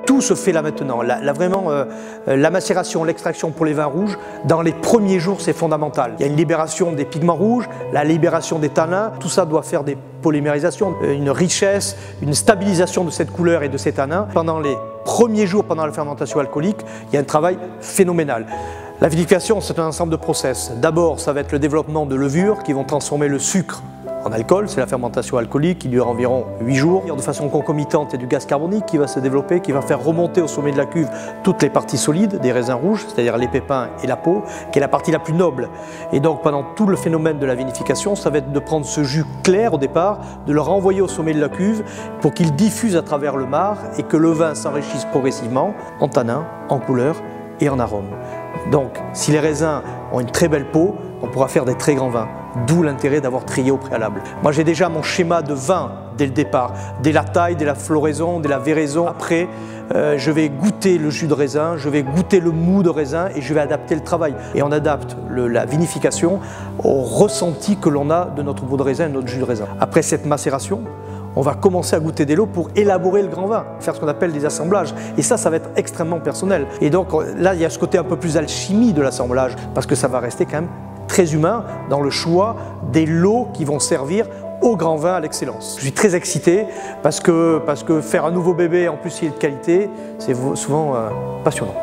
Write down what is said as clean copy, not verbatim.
Tout se fait là maintenant. La macération, l'extraction pour les vins rouges, dans les premiers jours, c'est fondamental. Il y a une libération des pigments rouges, la libération des tanins, tout ça doit faire des polymérisations, une richesse, une stabilisation de cette couleur et de ces tanins. Pendant les premiers jours, pendant la fermentation alcoolique, il y a un travail phénoménal. La vinification, c'est un ensemble de process. D'abord, ça va être le développement de levures qui vont transformer le sucre en alcool, c'est la fermentation alcoolique qui dure environ 8 jours. De façon concomitante, il y a du gaz carbonique qui va se développer, qui va faire remonter au sommet de la cuve toutes les parties solides des raisins rouges, c'est-à-dire les pépins et la peau, qui est la partie la plus noble. Et donc pendant tout le phénomène de la vinification, ça va être de prendre ce jus clair au départ, de le renvoyer au sommet de la cuve pour qu'il diffuse à travers le marc et que le vin s'enrichisse progressivement en tanins, en couleur et en arôme. Donc si les raisins ont une très belle peau, on pourra faire des très grands vins. D'où l'intérêt d'avoir trié au préalable. Moi j'ai déjà mon schéma de vin dès le départ, dès la taille, dès la floraison, dès la véraison. Après, je vais goûter le jus de raisin, je vais goûter le mou de raisin et je vais adapter le travail. Et on adapte la vinification au ressenti que l'on a de notre mou de raisin et de notre jus de raisin. Après cette macération, on va commencer à goûter des lots pour élaborer le grand vin, faire ce qu'on appelle des assemblages. Et ça va être extrêmement personnel. Et donc là, il y a ce côté un peu plus alchimie de l'assemblage, parce que ça va rester quand même très humain dans le choix des lots qui vont servir au grand vin à l'excellence. Je suis très excité parce que faire un nouveau bébé, en plus il est de qualité, c'est souvent passionnant.